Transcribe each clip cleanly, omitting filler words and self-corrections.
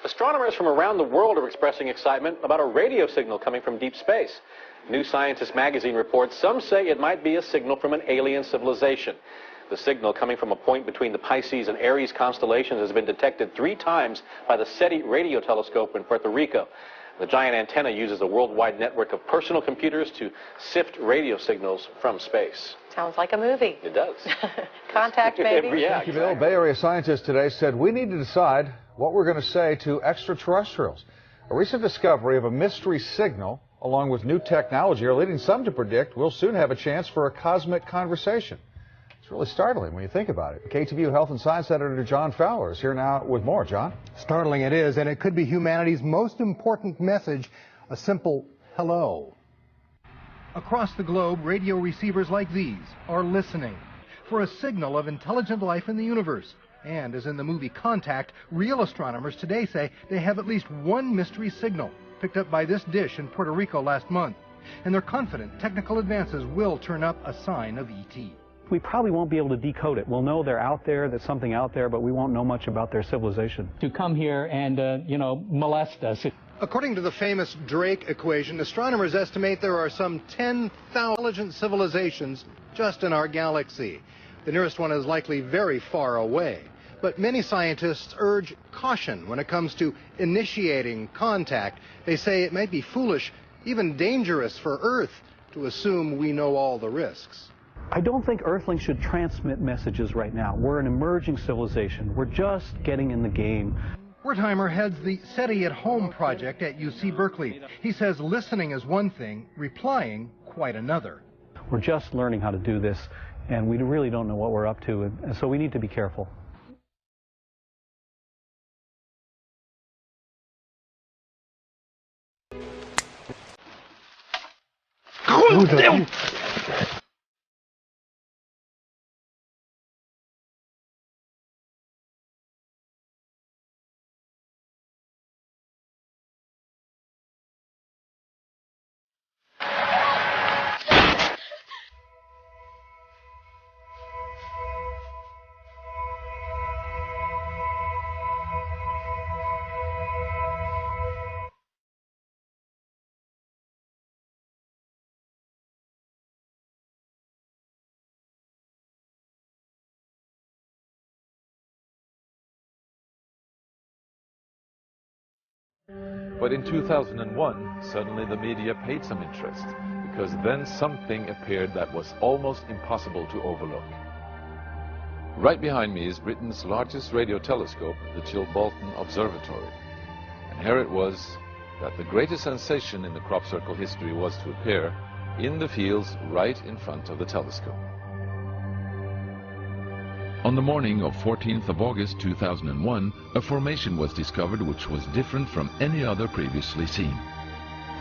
Astronomers from around the world are expressing excitement about a radio signal coming from deep space. New Scientist magazine reports some say it might be a signal from an alien civilization. The signal coming from a point between the Pisces and Aries constellations has been detected 3 times by the SETI radio telescope in Puerto Rico. The giant antenna uses a worldwide network of personal computers to sift radio signals from space. Sounds like a movie. It does. Contact, maybe? Yeah, Thank you, Bill. Bay Area scientists today said we need to decide what we're going to say to extraterrestrials. A recent discovery of a mystery signal, along with new technology, are leading some to predict we'll soon have a chance for a cosmic conversation. It's really startling when you think about it. KTVU Health and Science Editor John Fowler is here now with more. John? Startling it is, and it could be humanity's most important message, a simple hello. Across the globe, radio receivers like these are listening for a signal of intelligent life in the universe. And as in the movie Contact, real astronomers today say they have at least one mystery signal picked up by this dish in Puerto Rico last month. And they're confident technical advances will turn up a sign of ET. We probably won't be able to decode it. We'll know they're out there, there's something out there, but we won't know much about their civilization. To come here and, molest us. According to the famous Drake equation, astronomers estimate there are some 10,000 intelligent civilizations just in our galaxy. The nearest one is likely very far away. But many scientists urge caution when it comes to initiating contact. They say it might be foolish, even dangerous for Earth, to assume we know all the risks. I don't think Earthlings should transmit messages right now. We're an emerging civilization. We're just getting in the game. Wertheimer heads the SETI at Home project at UC Berkeley. He says listening is one thing, replying quite another. We're just learning how to do this, and we really don't know what we're up to, and so we need to be careful. But in 2001, suddenly the media paid some interest, because then something appeared that was almost impossible to overlook. Right behind me is Britain's largest radio telescope, the Chilbolton Observatory. And here it was that the greatest sensation in the crop circle history was to appear in the fields right in front of the telescope. On the morning of 14th of August 2001, a formation was discovered which was different from any other previously seen.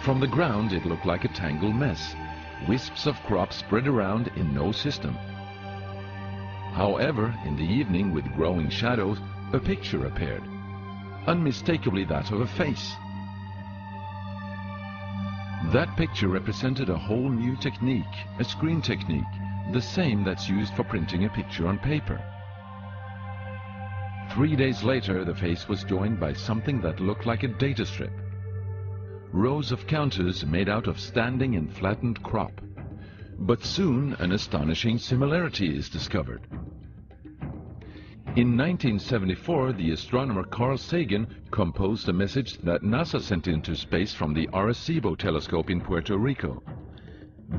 From the ground it looked like a tangled mess, wisps of crop spread around in no system. However, in the evening with growing shadows, a picture appeared, unmistakably that of a face. That picture represented a whole new technique, a screen technique, the same that's used for printing a picture on paper. 3 days later, the face was joined by something that looked like a data strip. Rows of counters made out of standing and flattened crop. But soon an astonishing similarity is discovered. In 1974, the astronomer Carl Sagan composed a message that NASA sent into space from the Arecibo telescope in Puerto Rico.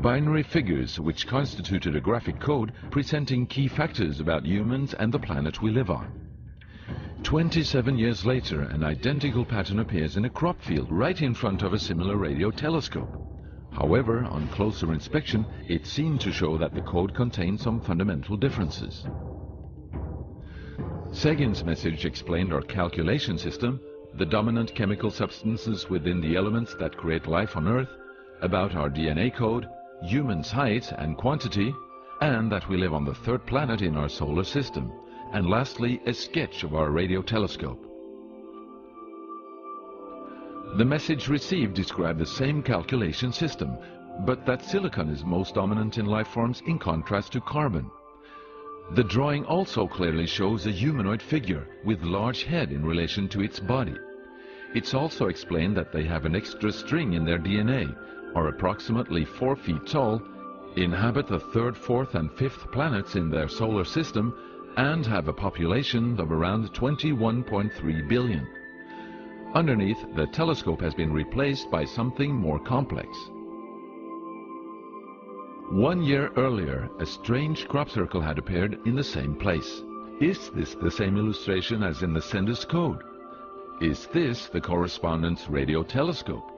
Binary figures which constituted a graphic code presenting key factors about humans and the planet we live on. 27 years later, an identical pattern appears in a crop field right in front of a similar radio telescope. However, on closer inspection, it seemed to show that the code contained some fundamental differences. Sagan's message explained our calculation system, the dominant chemical substances within the elements that create life on Earth, about our DNA code, humans' height and quantity, and that we live on the third planet in our solar system, and lastly, a sketch of our radio telescope. The message received described the same calculation system, but that silicon is most dominant in life forms in contrast to carbon. The drawing also clearly shows a humanoid figure with large head in relation to its body. It's also explained that they have an extra string in their DNA, are approximately 4 feet tall, inhabit the 3rd, 4th and 5th planets in their solar system, and have a population of around 21.3 billion. Underneath, the telescope has been replaced by something more complex. 1 year earlier, a strange crop circle had appeared in the same place. Is this the same illustration as in the sender's code? Is this the correspondent's radio telescope?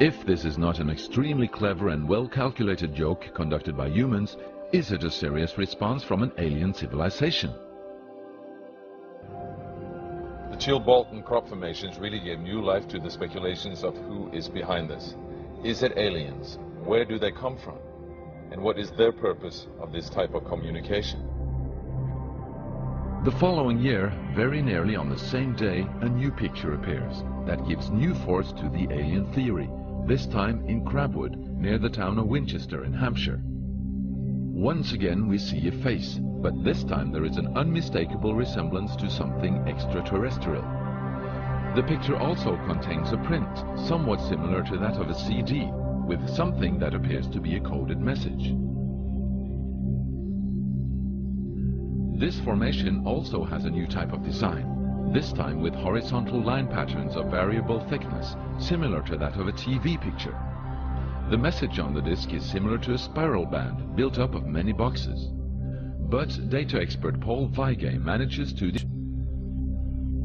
If this is not an extremely clever and well-calculated joke conducted by humans, is it a serious response from an alien civilization? The Chilbolton crop formations really gave new life to the speculations of who is behind this. Is it aliens? Where do they come from? And what is their purpose of this type of communication? The following year, very nearly on the same day, a new picture appears that gives new force to the alien theory, this time in Crabwood, near the town of Winchester in Hampshire. Once again we see a face, but this time there is an unmistakable resemblance to something extraterrestrial. The picture also contains a print, somewhat similar to that of a CD, with something that appears to be a coded message. This formation also has a new type of design, this time with horizontal line patterns of variable thickness, similar to that of a TV picture. The message on the disc is similar to a spiral band built up of many boxes. But data expert Paul Weige manages to...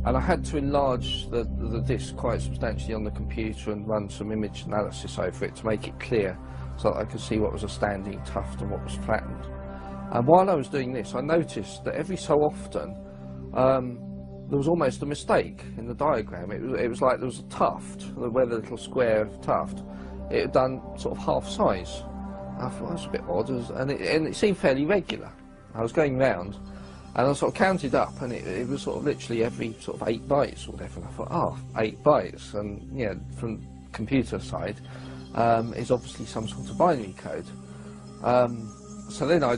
And I had to enlarge the disc quite substantially on the computer and run some image analysis over it to make it clear so that I could see what was a standing tuft and what was flattened. And while I was doing this, I noticed that every so often there was almost a mistake in the diagram. It was like there was a tuft, where the little square tuft, it had done sort of half size. I thought that was a bit odd, and it seemed fairly regular. I was going round, and I sort of counted up, and it was sort of literally every sort of 8 bytes or whatever. And I thought, oh, 8 bytes, and yeah, from computer side, is obviously some sort of binary code. So then I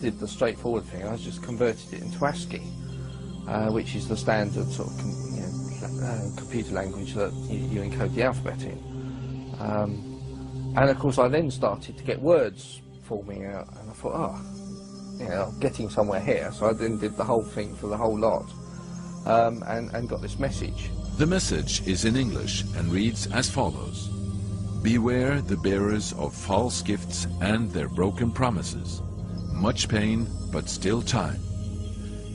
did the straightforward thing. I just converted it into ASCII, which is the standard sort of computer language that you encode the alphabet in. And of course I then started to get words forming out, and I thought, oh, I'm getting somewhere here. So I then did the whole thing for the whole lot, and got this message. The message is in English and reads as follows. Beware the bearers of false gifts and their broken promises. Much pain, but still time.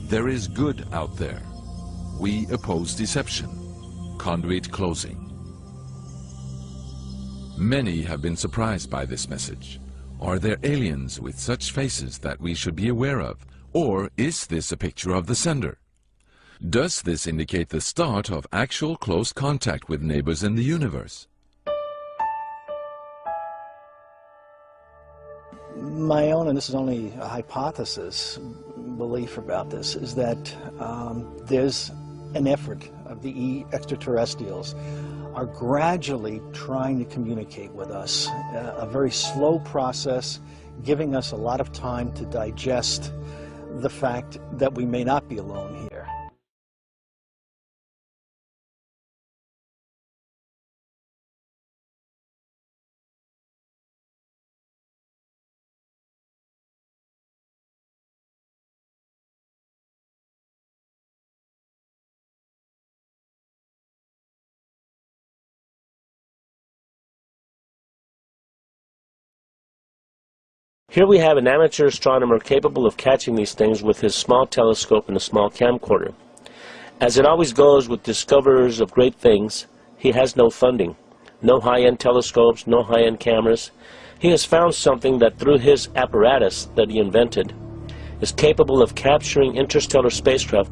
There is good out there. We oppose deception. Conduit closing. Many have been surprised by this message. Are there aliens with such faces that we should be aware of? Or is this a picture of the sender? Does this indicate the start of actual close contact with neighbors in the universe? My own, and this is only a hypothesis, belief about this, is that there's an effort of the extraterrestrials are gradually trying to communicate with us. A very slow process, giving us a lot of time to digest the fact that we may not be alone here. Here we have an amateur astronomer capable of catching these things with his small telescope and a small camcorder. As it always goes with discoverers of great things, he has no funding, no high-end telescopes, no high-end cameras. He has found something that through his apparatus that he invented is capable of capturing interstellar spacecraft.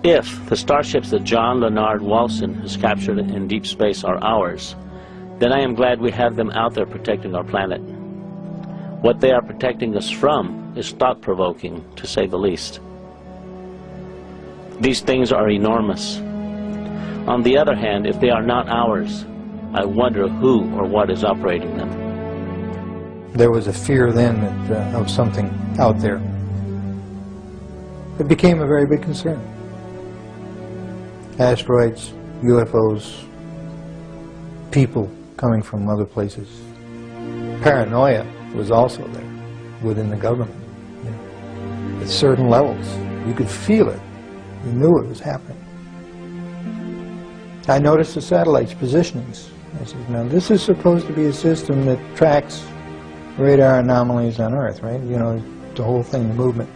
If the starships that John Lenard Walson has captured in deep space are ours, then I am glad we have them out there protecting our planet. What they are protecting us from is thought-provoking, to say the least. These things are enormous. On the other hand, if they are not ours, I wonder who or what is operating them. There was a fear then of something out there. It became a very big concern. Asteroids, UFOs, people coming from other places. Paranoia was also there within the government. You know, at certain levels, you could feel it. You knew it was happening. I noticed the satellites' positionings. I said, now this is supposed to be a system that tracks radar anomalies on Earth, right? You know, the whole thing, the movement.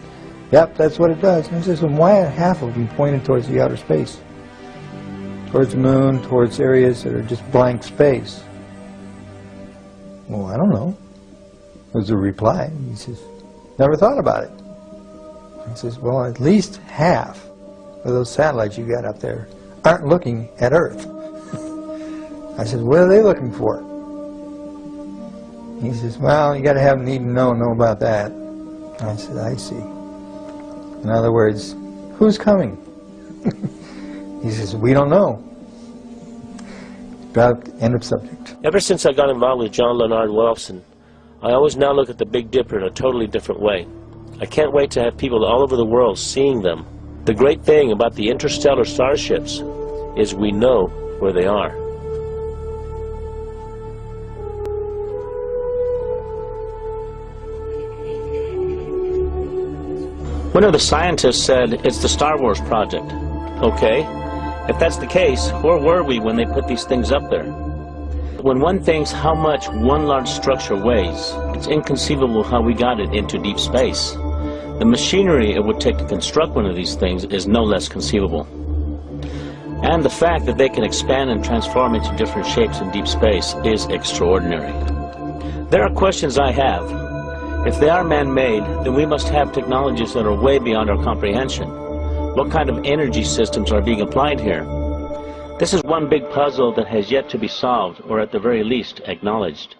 Yep, that's what it does. And I said, well, why are half of them pointed towards the outer space? Towards the moon, towards areas that are just blank space? Well, I don't know, was the reply. He says, never thought about it. He says, well, at least half of those satellites you got up there aren't looking at Earth. I said, what are they looking for? He says, well, you got to have need to know about that. I said, I see. In other words, who's coming? He says, we don't know. About end of subject. Ever since I got involved with John Lenard Walson, I always now look at the Big Dipper in a totally different way. I can't wait to have people all over the world seeing them. The great thing about the interstellar starships is we know where they are. One of the scientists said it's the Star Wars project. Okay, if that's the case, where were we when they put these things up there? When one thinks how much one large structure weighs, it's inconceivable how we got it into deep space. The machinery it would take to construct one of these things is no less conceivable. And the fact that they can expand and transform into different shapes in deep space is extraordinary. There are questions I have. If they are man-made, then we must have technologies that are way beyond our comprehension. What kind of energy systems are being applied here? This is one big puzzle that has yet to be solved, or at the very least, acknowledged.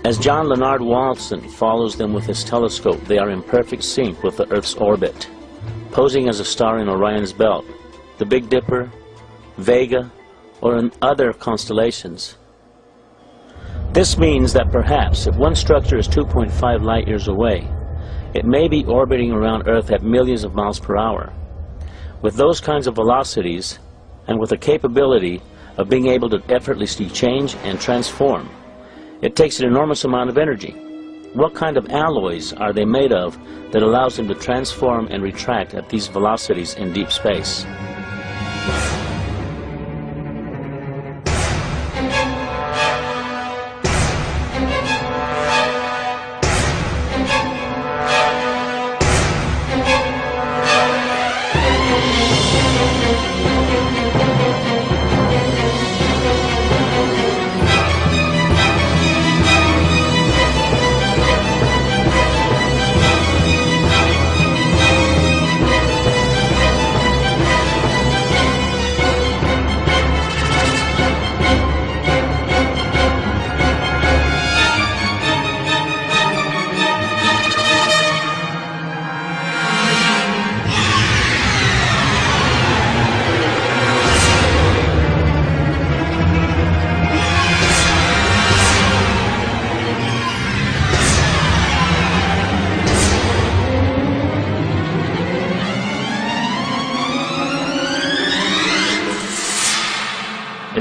As John Lenard Walson follows them with his telescope, they are in perfect sync with the Earth's orbit, posing as a star in Orion's belt, the Big Dipper, Vega, or in other constellations. This means that perhaps if one structure is 2.5 light years away, it may be orbiting around Earth at millions of miles per hour. With those kinds of velocities, and with the capability of being able to effortlessly change and transform, it takes an enormous amount of energy. What kind of alloys are they made of that allows them to transform and retract at these velocities in deep space?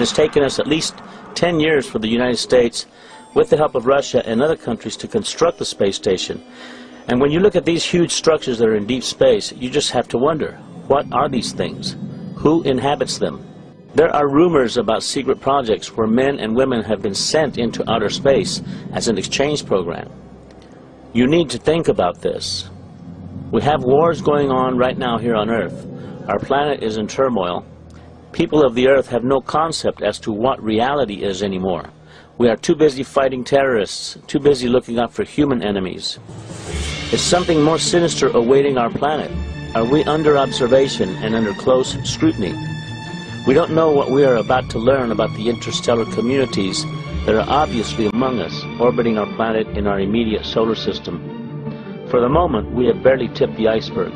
has taken us at least 10 years for the United States, with the help of Russia and other countries, to construct the space station. And when you look at these huge structures that are in deep space, you just have to wonder, what are these things? Who inhabits them? There are rumors about secret projects where men and women have been sent into outer space as an exchange program. You need to think about this. We have wars going on right now here on Earth. Our planet is in turmoil. People of the Earth have no concept as to what reality is anymore. We are too busy fighting terrorists, too busy looking out for human enemies. Is something more sinister awaiting our planet? Are we under observation and under close scrutiny? We don't know what we are about to learn about the interstellar communities that are obviously among us, orbiting our planet in our immediate solar system. For the moment, we have barely tipped the iceberg.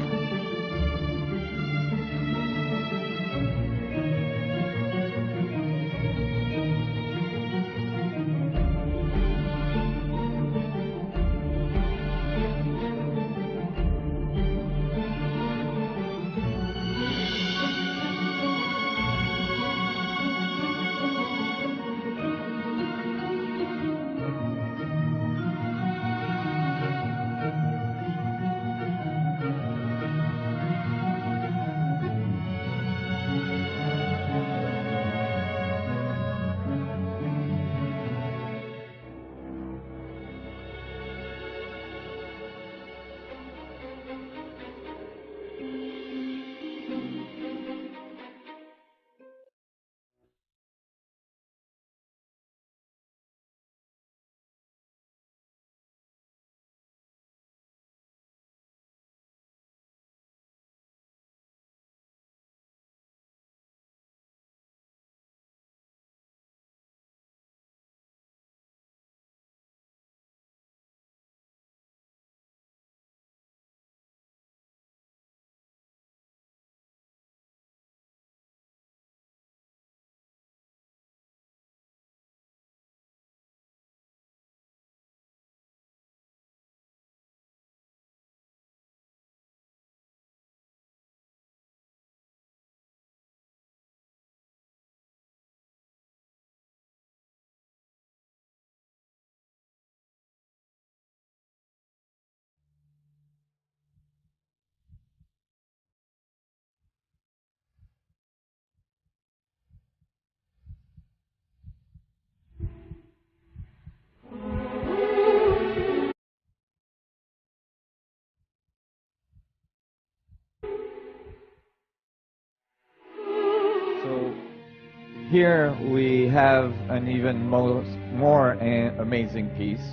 Here we have an even more amazing piece,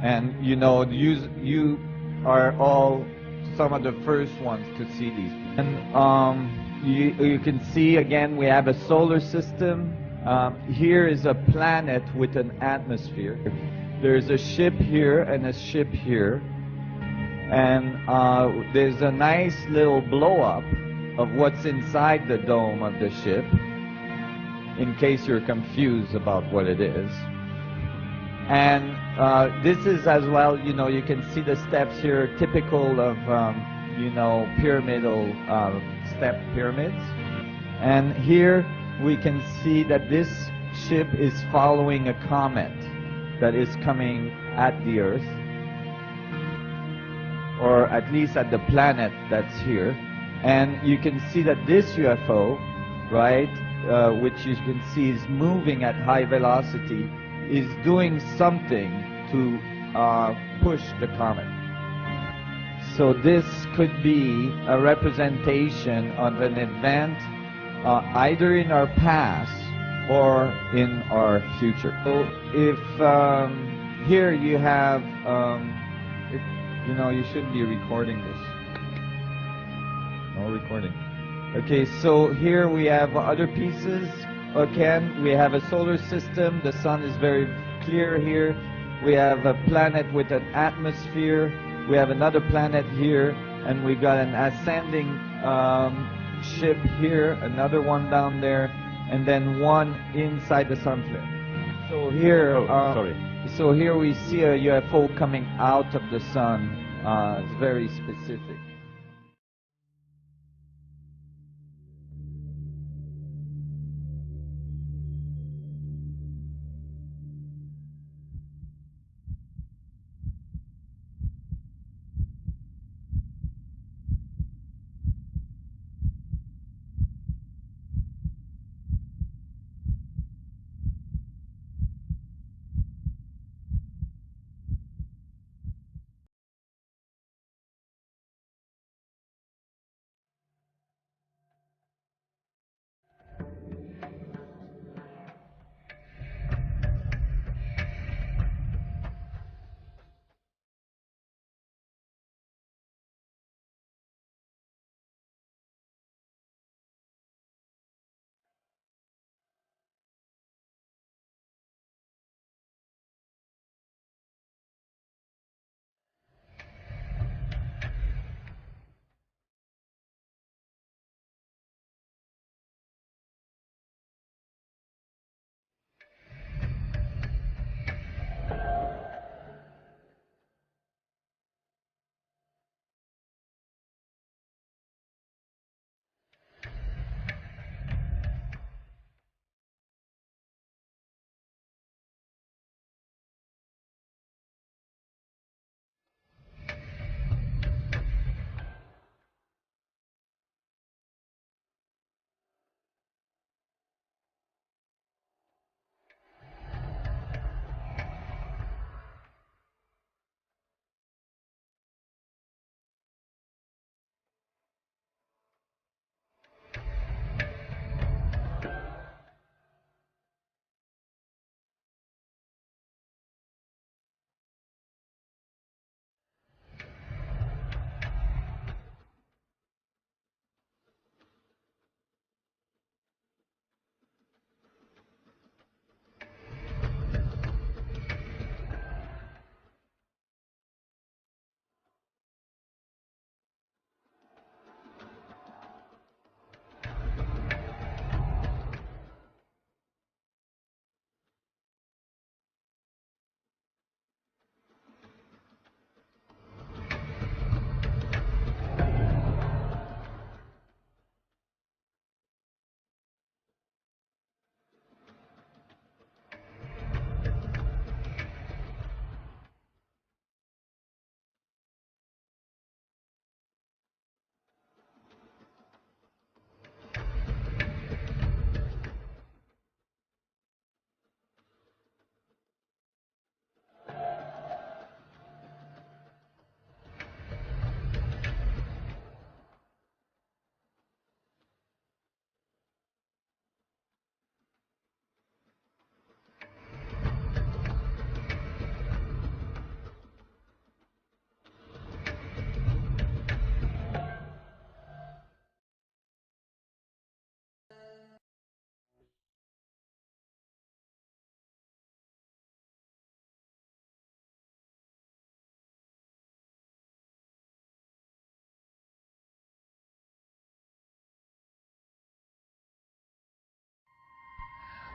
and you know, you are all some of the first ones to see these. And you can see again we have a solar system. Here is a planet with an atmosphere. There's a ship here and a ship here, and there's a nice little blow up of what's inside the dome of the ship, in case you're confused about what it is. And this is as well, you know, you can see the steps here, typical of, you know, pyramidal step pyramids. And here we can see that this ship is following a comet that is coming at the Earth, or at least at the planet that's here. And you can see that this UFO, right, which you can see is moving at high velocity, is doing something to push the comet. So this could be a representation of an event either in our past or in our future. So if here you have, you know, you shouldn't be recording this. No recording. Okay, so here we have other pieces. Again, we have a solar system. The sun is very clear here. We have a planet with an atmosphere. We have another planet here, and we got an ascending ship here, another one down there, and then one inside the sun flare. So here, so here we see a UFO coming out of the sun. It's very specific.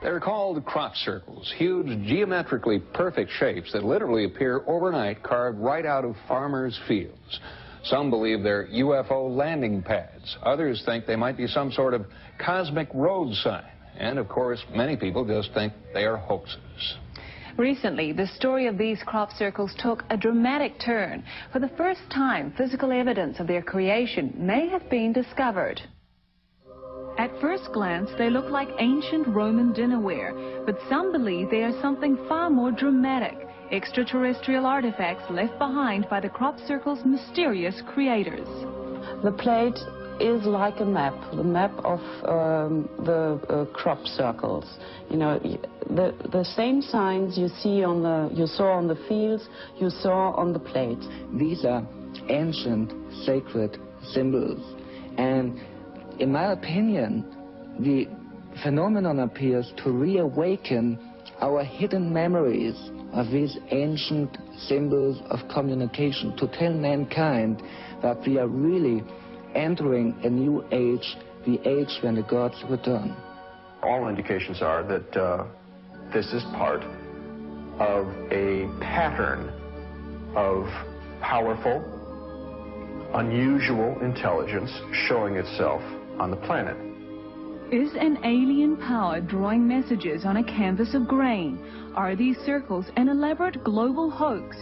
They're called crop circles, huge geometrically perfect shapes that literally appear overnight, carved right out of farmers' fields. Some believe they're UFO landing pads. Others think they might be some sort of cosmic road sign. And, of course, many people just think they are hoaxes. Recently, the story of these crop circles took a dramatic turn. For the first time, physical evidence of their creation may have been discovered. At first glance, they look like ancient Roman dinnerware, but some believe they are something far more dramatic, extraterrestrial artifacts left behind by the crop circle's mysterious creators. The plate is like a map of the crop circles. You know, the same signs you saw on the fields, you saw on the plate. These are ancient sacred symbols, and in my opinion, the phenomenon appears to reawaken our hidden memories of these ancient symbols of communication, to tell mankind that we are really entering a new age, the age when the gods return. All indications are that this is part of a pattern of powerful, unusual intelligence showing itself on the planet. Is an alien power drawing messages on a canvas of grain? Are these circles an elaborate global hoax?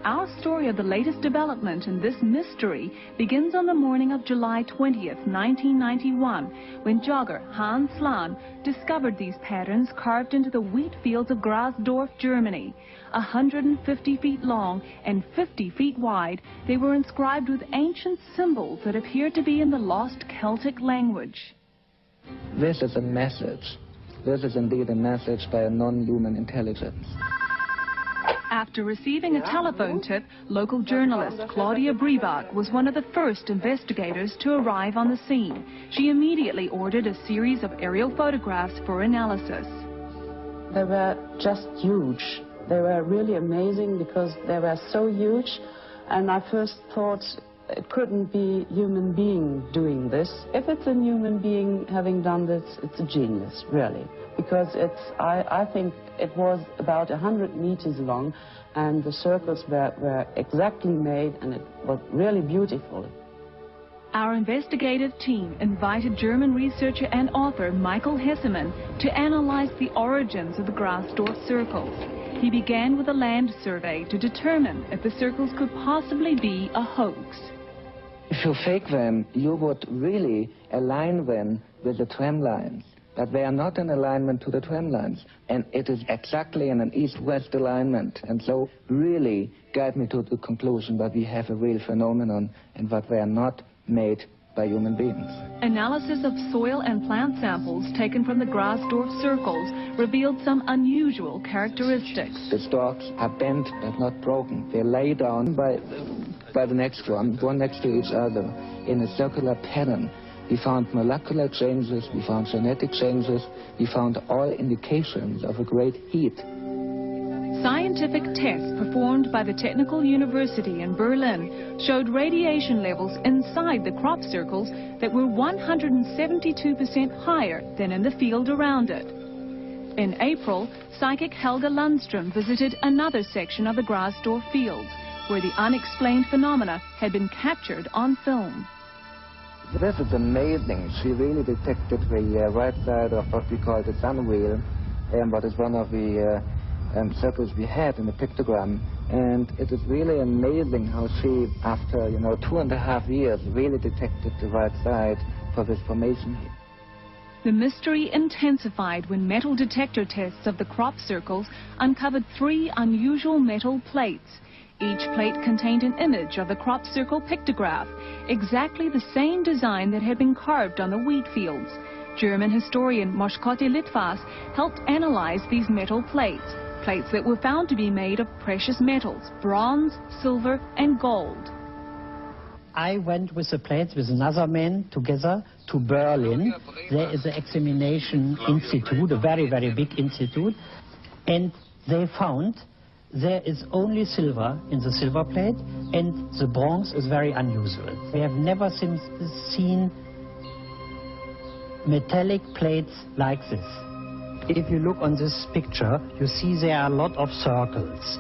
Our story of the latest development in this mystery begins on the morning of July 20th, 1991, when jogger Hans Slan discovered these patterns carved into the wheat fields of Grasdorf, Germany. 150 feet long and 50 feet wide, they were inscribed with ancient symbols that appeared to be in the lost Celtic language. This is a message. This is indeed a message by a non-human intelligence. After receiving a telephone tip, local journalist Claudia Briebach was one of the first investigators to arrive on the scene. She immediately ordered a series of aerial photographs for analysis. They were just huge. They were really amazing because they were so huge, and I first thought it couldn't be a human being doing this. If it's a human being having done this, it's a genius, really. Because I think it was about 100 meters long, and the circles were exactly made, and it was really beautiful. Our investigative team invited German researcher and author Michael Hessemann to analyze the origins of the Grasdorf circles. He began with a land survey to determine if the circles could possibly be a hoax. If you fake them, you would really align them with the tram lines. But they are not in alignment to the tram lines. And it is exactly in an east-west alignment. And so really guide me to the conclusion that we have a real phenomenon and that they are not made by human beings. Analysis of soil and plant samples taken from the Grasdorf circles revealed some unusual characteristics. The stalks are bent but not broken. They lay down by the next one next to each other in a circular pattern. We found molecular changes, we found genetic changes, we found all indications of a great heat. Scientific tests performed by the Technical University in Berlin showed radiation levels inside the crop circles that were 172% higher than in the field around it. In April, psychic Helga Lundström visited another section of the Grasdorf fields, where the unexplained phenomena had been captured on film. This is amazing. She really detected the right side of what we call the sun wheel, what is one of the circles we had in the pictogram. And it is really amazing how she, after 2.5 years, really detected the right side for this formation here. The mystery intensified when metal detector tests of the crop circles uncovered 3 unusual metal plates. Each plate contained an image of the crop circle pictograph, exactly the same design that had been carved on the wheat fields. German historian Moschkotti Litvas helped analyze these metal plates that were found to be made of precious metals, bronze, silver and gold. I went with the plates with another man together to Berlin. There is an examination institute, a very, very big institute, and they found there is only silver in the silver plate, and the bronze is very unusual. We have never seen metallic plates like this. If you look on this picture, you see there are a lot of circles.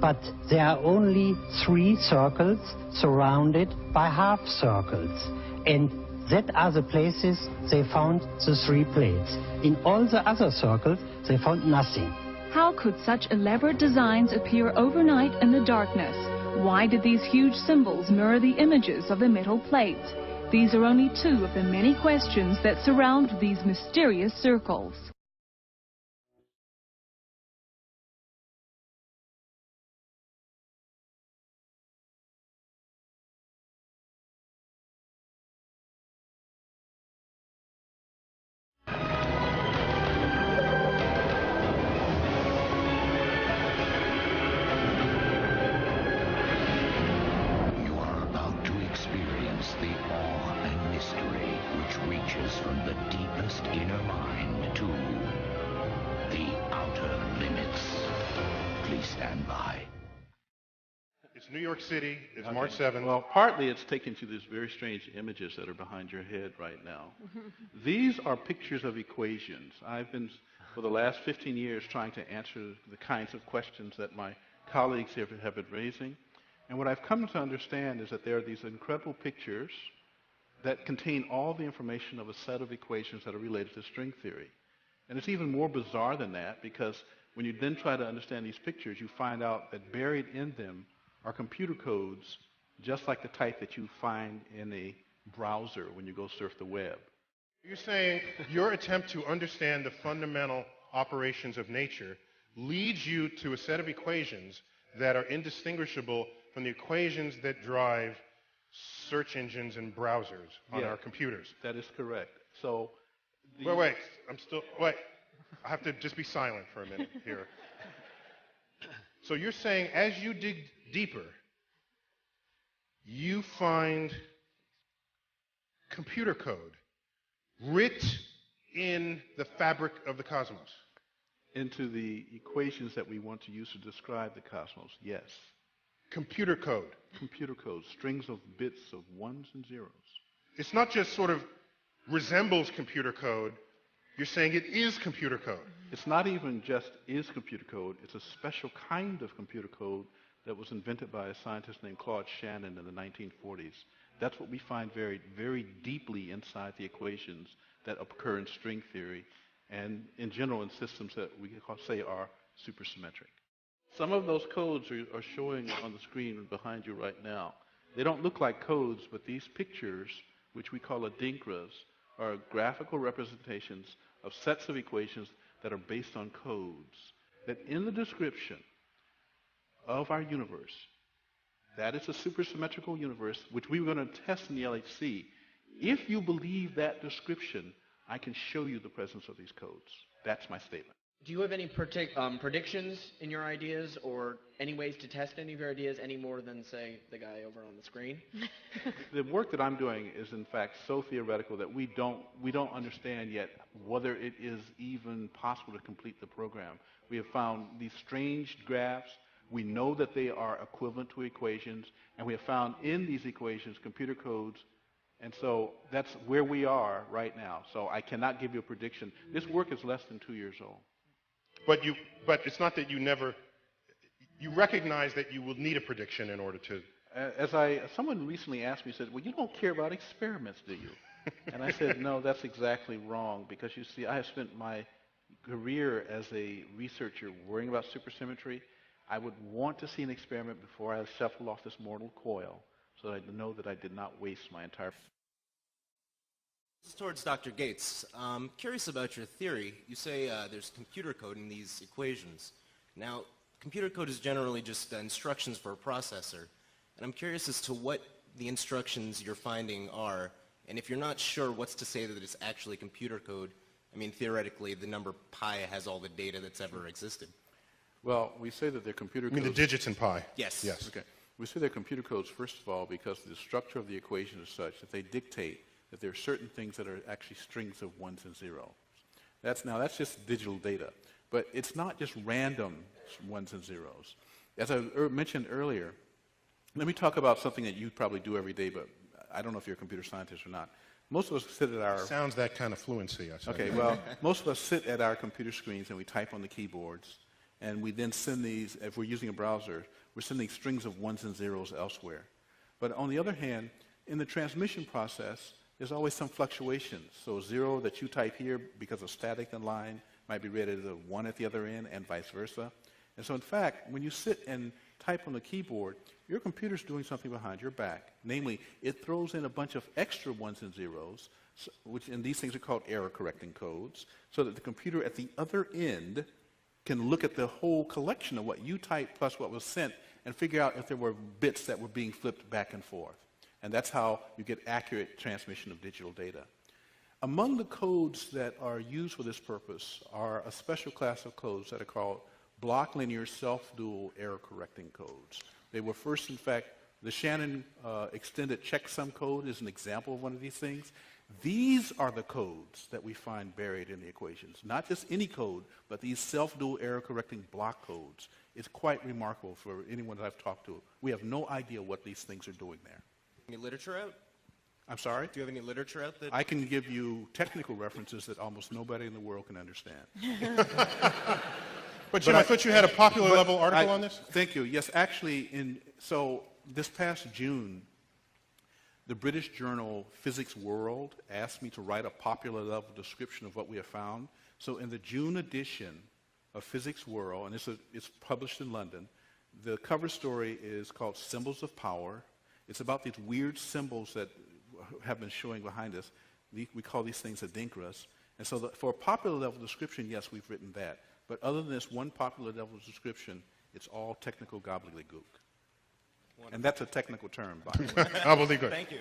But there are only 3 circles surrounded by half circles. And that are the places they found the 3 plates. In all the other circles, they found nothing. How could such elaborate designs appear overnight in the darkness? Why did these huge symbols mirror the images of the metal plates? These are only 2 of the many questions that surround these mysterious circles. From the deepest inner mind to the outer limits. Please stand by. It's New York City. It's March 7th. Well, partly it's taken to these very strange images that are behind your head right now. These are pictures of equations. I've been, for the last 15 years, trying to answer the kinds of questions that my colleagues here have been raising. And what I've come to understand is that there are these incredible pictures that contain all the information of a set of equations that are related to string theory. And it's even more bizarre than that, because when you then try to understand these pictures, you find out that buried in them are computer codes, just like the type that you find in a browser when you go surf the web. You're saying your attempt to understand the fundamental operations of nature leads you to a set of equations that are indistinguishable from the equations that drive search engines and browsers on our computers. That is correct. So, wait, I have to just be silent for a minute here. So you're saying as you dig deeper, you find computer code writ in the fabric of the cosmos? Into the equations that we want to use to describe the cosmos, yes. Computer code. Computer code, strings of bits of ones and zeros. It's not just sort of resembles computer code. You're saying it is computer code. It's not even just is computer code. It's a special kind of computer code that was invented by a scientist named Claude Shannon in the 1940s. That's what we find very, very deeply inside the equations that occur in string theory and in general in systems that we say are supersymmetric. Some of those codes are showing on the screen behind you right now. They don't look like codes, but these pictures, which we call adinkras, are graphical representations of sets of equations that are based on codes. That in the description of our universe, that is a supersymmetrical universe, which we were going to test in the LHC. If you believe that description, I can show you the presence of these codes. That's my statement. Do you have any predictions in your ideas, or any ways to test any of your ideas any more than, say, the guy over on the screen? The work that I'm doing is, in fact, so theoretical that we don't understand yet whether it is even possible to complete the program. We have found these strange graphs. We know that they are equivalent to equations, and we have found in these equations computer codes. And so that's where we are right now. So I cannot give you a prediction. This work is less than 2 years old. But it's not that you recognize that you will need a prediction in order to. Someone recently asked me, said, well, you don't care about experiments, do you? And I said, no, that's exactly wrong, because you see, I have spent my career as a researcher worrying about supersymmetry. I would want to see an experiment before I shuffle off this mortal coil, so that I know that I did not waste my entire. This is towards Dr. Gates. Curious about your theory. You say there's computer code in these equations. Now, computer code is generally just instructions for a processor. And I'm curious as to what the instructions you're finding are. And if you're not sure what's to say that it's actually computer code, I mean, theoretically, the number pi has all the data that's ever existed. Well, we say that they're computer codes. You mean the digits in pi? Yes. Yes. Okay. We say they're computer codes, first of all, because the structure of the equation is such that they dictate that there are certain things that are actually strings of ones and zeros. That's just digital data. But it's not just random ones and zeros. As I mentioned earlier, let me talk about something that you probably do every day, but I don't know if you're a computer scientist or not. Most of us sit at our... Sounds that kind of fluency, I say. Okay, well, most of us sit at our computer screens and we type on the keyboards, and we then send these, if we're using a browser, we're sending strings of ones and zeros elsewhere. But on the other hand, in the transmission process, there's always some fluctuations. So 0 that you type here because of static in line might be read as a 1 at the other end and vice versa. And so in fact, when you sit and type on the keyboard, your computer's doing something behind your back. Namely, it throws in a bunch of extra ones and zeros, and these things are called error correcting codes, so that the computer at the other end can look at the whole collection of what you typed plus what was sent and figure out if there were bits that were being flipped back and forth. And that's how you get accurate transmission of digital data. Among the codes that are used for this purpose are a special class of codes that are called block linear self-dual error correcting codes. They were first, in fact, the Shannon extended checksum code is an example of one of these things. These are the codes that we find buried in the equations. Not just any code, but these self-dual error correcting block codes. It's quite remarkable for anyone that I've talked to. We have no idea what these things are doing there. Any literature out? I'm sorry? Do you have any literature out that... I can give you technical references that almost nobody in the world can understand. But Jim, I thought you had a popular level article on this? Thank you. Yes, actually, so this past June, the British journal Physics World asked me to write a popular level description of what we have found. So in the June edition of Physics World, and it's published in London, the cover story is called Symbols of Power. It's about these weird symbols that have been showing behind us. We call these things adinkras. And so for a popular level description, yes, we've written that. But other than this one popular level description, it's all technical gobbledygook. Wonderful. And that's a technical term, by the way. Gobbledygook. Thank you.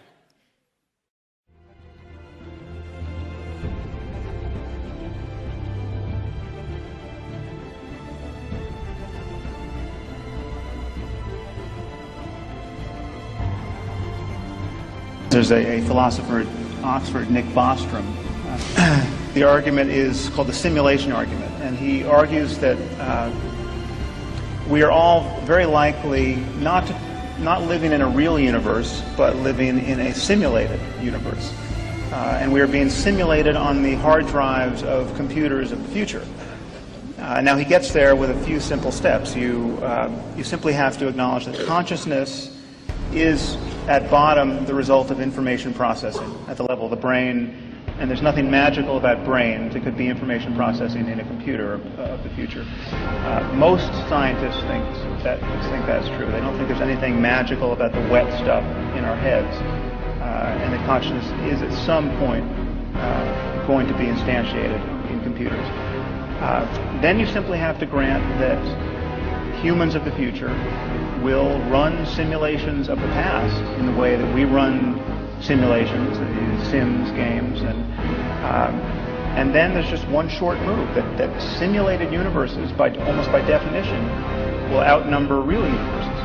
There's a philosopher at Oxford, Nick Bostrom. The argument is called the simulation argument, and he argues that we are all very likely not living in a real universe, but living in a simulated universe. And we are being simulated on the hard drives of computers of the future. Now he gets there with a few simple steps. You simply have to acknowledge that consciousness is at bottom the result of information processing at the level of the brain. And there's nothing magical about brains. It could be information processing in a computer of the future. Most scientists think that's true. They don't think there's anything magical about the wet stuff in our heads. And that consciousness is at some point going to be instantiated in computers. Then you simply have to grant that humans of the future will run simulations of the past in the way that we run simulations, the Sims games, and then there's just one short move that simulated universes, almost by definition, will outnumber real universes,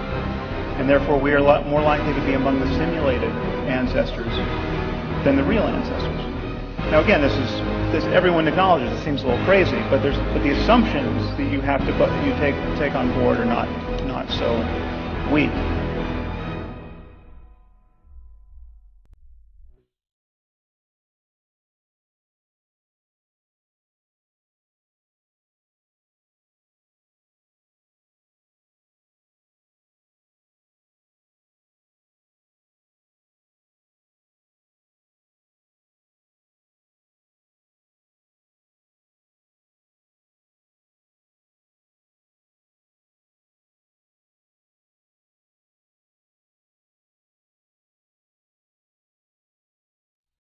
and therefore we are a lot more likely to be among the simulated ancestors than the real ancestors. Now again, this everyone acknowledges it seems a little crazy, but the assumptions that you have to take on board are not so weak.